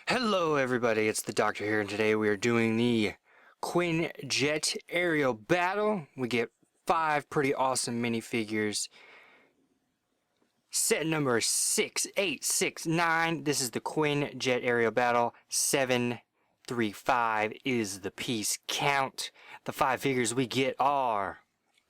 Hello everybody, it's the Doctor here, and today we are doing the Quinjet aerial battle. We get 5 pretty awesome minifigures. Set number 6869. This is the Quinjet aerial battle. 735 is the piece count. The 5 figures we get are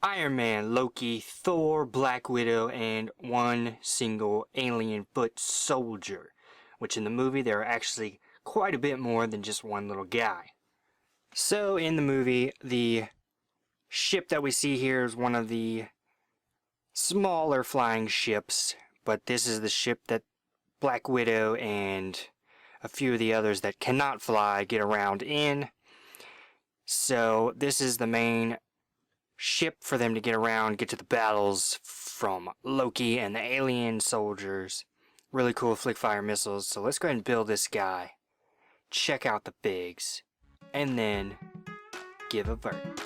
Iron Man, Loki, Thor, Black Widow, and one single alien foot soldier. Which in the movie there are actually quite a bit more than just one little guy. So in the movie, the ship that we see here is one of the smaller flying ships, but this is the ship that Black Widow and a few of the others that cannot fly get around in. So this is the main ship for them to get around, get to the battles from Loki and the alien soldiers. Really cool flick fire missiles. So let's go ahead and build this guy. Check out the figs. And then give a verdict.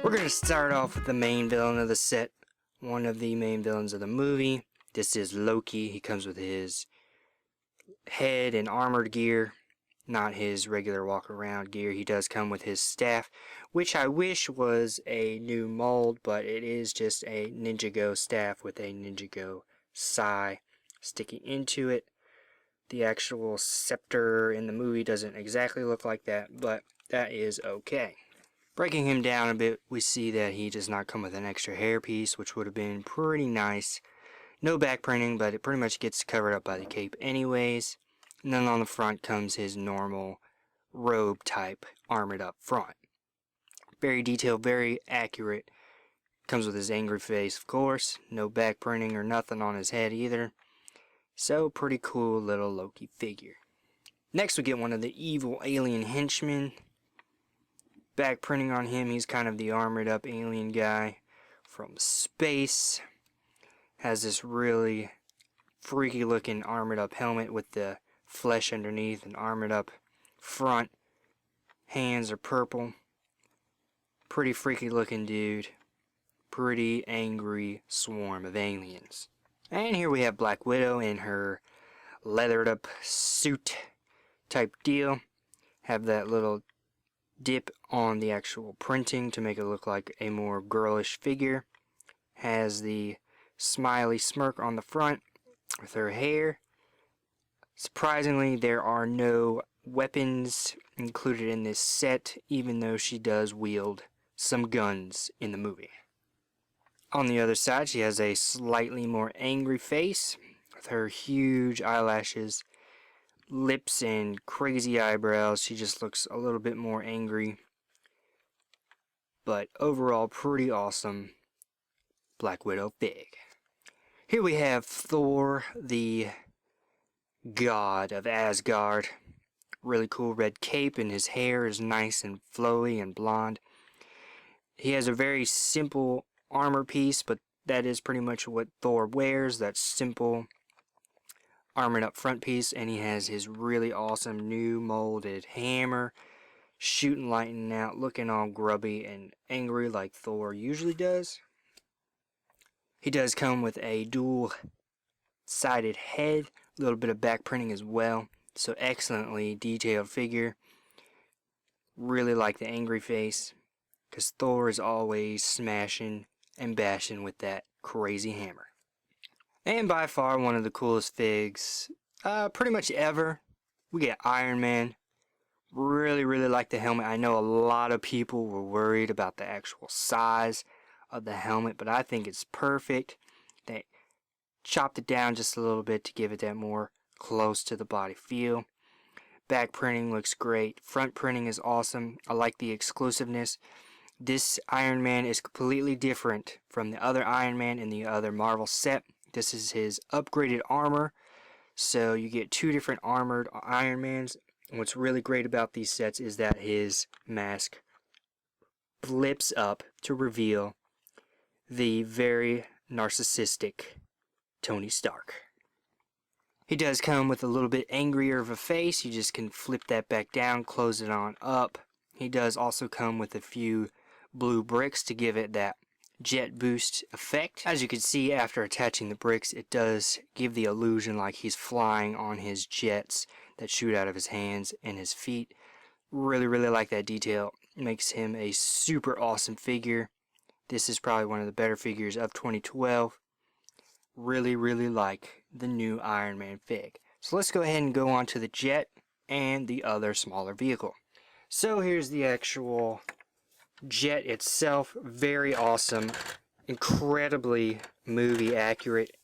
We're going to start off with the main villain of the set, one of the main villains of the movie. This is Loki. He comes with his head and armored gear, not his regular walk around gear. He does come with his staff, which I wish was a new mold, but it is just a Ninjago staff with a Ninjago sai sticking into it. The actual scepter in the movie doesn't exactly look like that, but that is okay. Breaking him down a bit, we see that he does not come with an extra hairpiece, which would have been pretty nice. No back printing, but it pretty much gets covered up by the cape anyways. And then on the front comes his normal robe type, armored up front. Very detailed, very accurate. Comes with his angry face, of course. No back printing or nothing on his head either. So, pretty cool little Loki figure. Next we get one of the evil alien henchmen. Back printing on him, he's kind of the armored up alien guy from space. Has this really freaky looking armored up helmet with the flesh underneath and armored up front. Hands are purple. Pretty freaky looking dude. Pretty angry swarm of aliens. And here we have Black Widow in her leathered up suit type deal. Have that little dip on the actual printing to make it look like a more girlish figure. Has the smiley smirk on the front with her hair. Surprisingly, there are no weapons included in this set, even though she does wield some guns in the movie. On the other side, she has a slightly more angry face with her huge eyelashes, lips and crazy eyebrows. She just looks a little bit more angry, but overall pretty awesome Black Widow fig. Here we have Thor, the god of Asgard. Really cool red cape, and his hair is nice and flowy and blonde. He has a very simple armor piece, but that is pretty much what Thor wears, that simple armored up front piece, and he has his really awesome new molded hammer. shooting lightning out, looking all grubby and angry like Thor usually does. He does come with a dual-sided head, a little bit of back printing as well. So excellently detailed figure. Really like the angry face, because Thor is always smashing and bashing with that crazy hammer. And by far one of the coolest figs pretty much ever. We get Iron Man. Really like the helmet. I know a lot of people were worried about the actual size of the helmet, but I think it's perfect. They chopped it down just a little bit to give it that more close to the body feel. Back printing looks great. Front printing is awesome. I like the exclusiveness. This Iron Man is completely different from the other Iron Man in the other Marvel set. This is his upgraded armor. So you get two different armored Iron Mans. And what's really great about these sets is that his mask flips up to reveal the very narcissistic Tony Stark. He does come with a little bit angrier of a face. You just can flip that back down, close it on up. He does also come with a few blue bricks to give it that jet boost effect. As you can see, after attaching the bricks, it does give the illusion like he's flying on his jets that shoot out of his hands and his feet. Really like that detail. Makes him a super awesome figure. This is probably one of the better figures of 2012. Really like the new Iron Man fig. So let's go ahead and go on to the jet and the other smaller vehicle. So here's the actual jet itself. Very awesome. Incredibly movie accurate.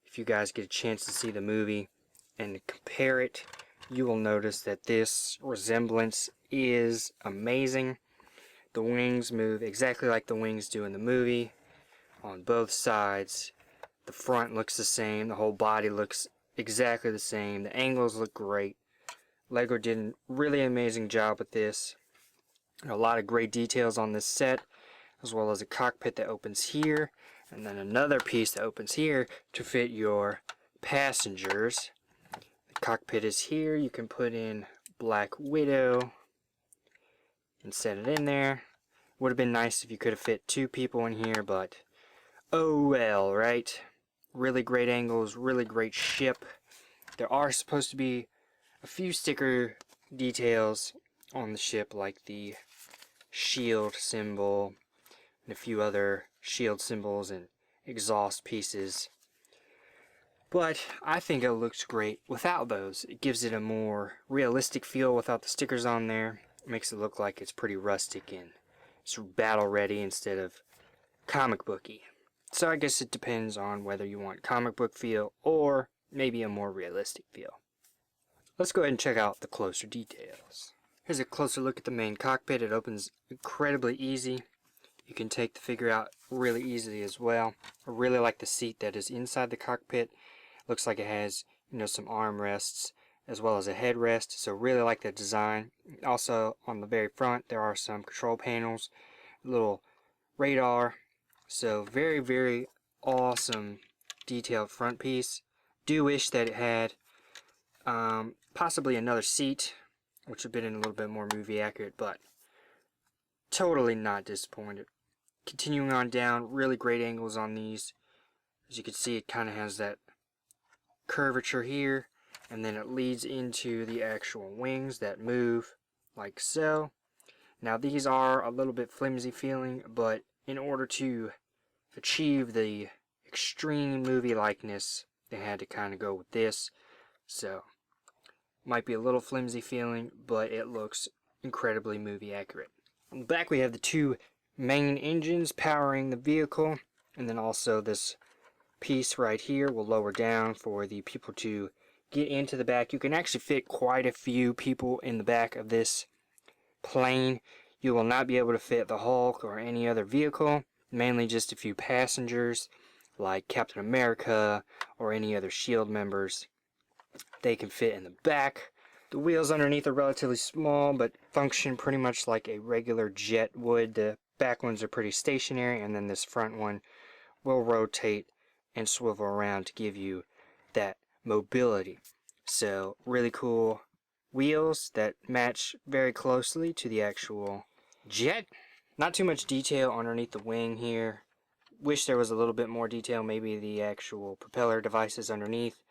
If you guys get a chance to see the movie and compare it, you will notice that this resemblance is amazing. The wings move exactly like the wings do in the movie on both sides. The front looks the same. The whole body looks exactly the same. The angles look great. Lego did a really amazing job with this. A lot of great details on this set, as well as a cockpit that opens here, and then another piece that opens here to fit your passengers. The cockpit is here. You can put in Black Widow and set it in there. Would have been nice if you could have fit two people in here, but oh well, right? Really great angles, really great ship. There are supposed to be a few sticker details on the ship, like the shield symbol and a few other shield symbols and exhaust pieces. But I think it looks great without those. It gives it a more realistic feel without the stickers on there. It makes it look like it's pretty rustic and it's battle ready instead of comic booky. So I guess it depends on whether you want comic book feel or maybe a more realistic feel. Let's go ahead and check out the closer details. Here's a closer look at the main cockpit. It opens incredibly easy. You can take the figure out really easily as well. I really like the seat that is inside the cockpit. Looks like it has, some armrests as well as a headrest. So really like the design. Also on the very front there are some control panels, a little radar. So very awesome detailed front piece. Do wish that it had possibly another seat, which would have been a little bit more movie accurate, but totally not disappointed. Continuing on down, really great angles on these. As you can see, it kind of has that curvature here, and then it leads into the actual wings that move like so. Now these are a little bit flimsy feeling, but in order to achieve the extreme movie likeness, they had to kind of go with this. So might be a little flimsy feeling, but it looks incredibly movie accurate. On the back we have the two main engines powering the vehicle, and then also this piece right here will lower down for the people to get into the back. You can actually fit quite a few people in the back of this plane. You will not be able to fit the Hulk or any other vehicle, mainly just a few passengers like Captain America or any other SHIELD members. They can fit in the back. The wheels underneath are relatively small but function pretty much like a regular jet would. The back ones are pretty stationary, and then this front one will rotate and swivel around to give you that mobility. So really cool wheels that match very closely to the actual jet. Not too much detail underneath the wing here. Wish there was a little bit more detail, maybe the actual propeller devices underneath,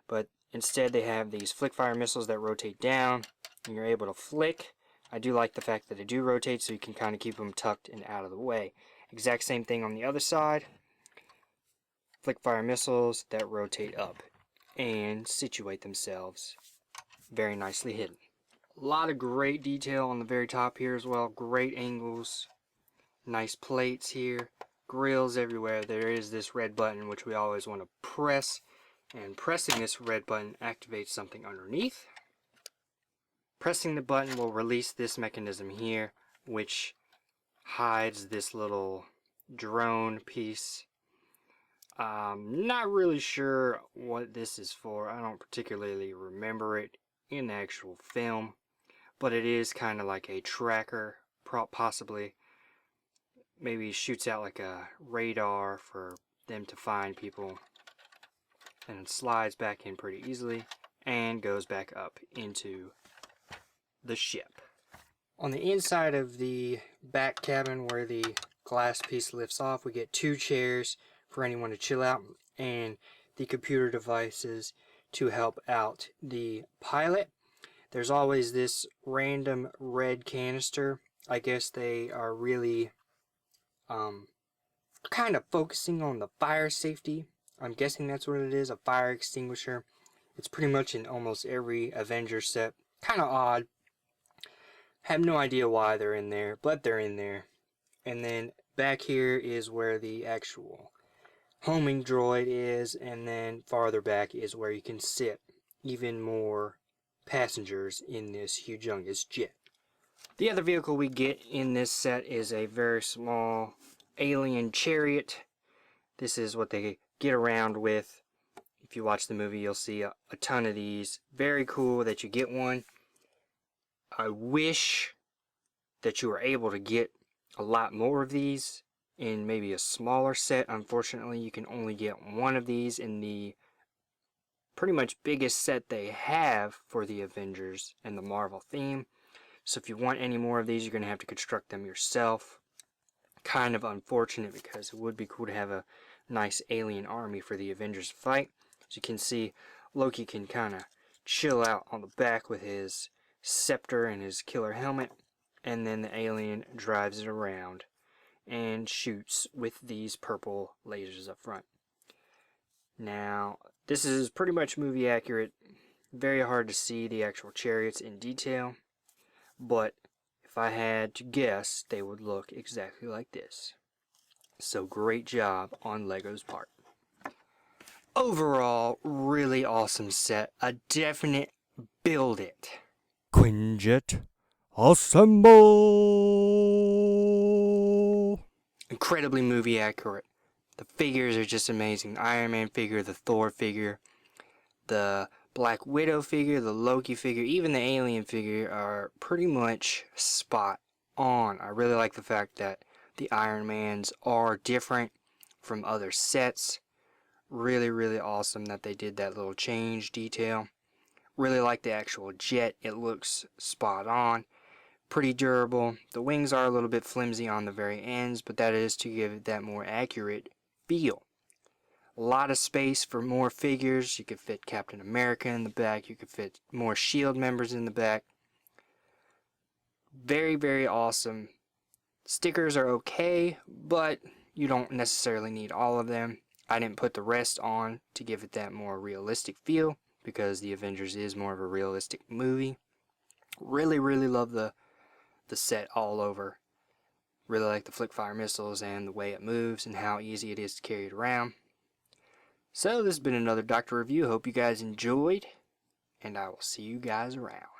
but instead they have these flick fire missiles that rotate down and you're able to flick. I do like the fact that they do rotate so you can kind of keep them tucked and out of the way. Exact same thing on the other side. Flick fire missiles that rotate up and situate themselves very nicely hidden. A lot of great detail on the very top here as well. Great angles. Nice plates here. Grills everywhere. There is this red button which we always want to press. And pressing this red button activates something underneath. Pressing the button will release this mechanism here, which hides this little drone piece. Not really sure what this is for. I don't particularly remember it in the actual film, but it is kind of like a tracker, possibly. Maybe shoots out like a radar for them to find people, and it slides back in pretty easily and goes back up into the ship. On the inside of the back cabin where the glass piece lifts off, we get 2 chairs for anyone to chill out and the computer devices to help out the pilot. There's always this random red canister. I guess they are really kind of focusing on the fire safety. I'm guessing that's what it is, a fire extinguisher. It's pretty much in almost every Avengers set. Kind of odd. Have no idea why they're in there, but they're in there. And then back here is where the actual homing droid is, and then farther back is where you can sit even more passengers in this humongous jet. The other vehicle we get in this set is a very small alien chariot. This is what they get around with. If you watch the movie, you'll see a ton of these. Very cool that you get one. I wish that you were able to get a lot more of these in maybe a smaller set. Unfortunately, you can only get one of these in the pretty much biggest set they have for the Avengers and the Marvel theme. So if you want any more of these, you're going to have to construct them yourself. Kind of unfortunate because it would be cool to have a nice alien army for the Avengers to fight. As you can see, Loki can kind of chill out on the back with his scepter and his killer helmet, and then the alien drives it around and shoots with these purple lasers up front. Now, this is pretty much movie accurate. Very hard to see the actual chariots in detail, but if I had to guess, they would look exactly like this. So great job on Lego's part. Overall, really awesome set. A definite build it. Quinjet, assemble! Incredibly movie accurate. The figures are just amazing. The Iron Man figure, the Thor figure, the Black Widow figure, the Loki figure, even the Alien figure are pretty much spot on. I really like the fact that the Iron Mans are different from other sets. Really, really awesome that they did that little change detail. Really like the actual jet. It looks spot on. Pretty durable. The wings are a little bit flimsy on the very ends, but that is to give it that more accurate feel. A lot of space for more figures. You could fit Captain America in the back. You could fit more SHIELD members in the back. Very, very awesome. Stickers are okay, but you don't necessarily need all of them. I didn't put the rest on to give it that more realistic feel, because the Avengers is more of a realistic movie. Really, really love the set all over. Really like the flick fire missiles and the way it moves and how easy it is to carry it around. So this has been another Doctor Review. Hope you guys enjoyed, and I will see you guys around.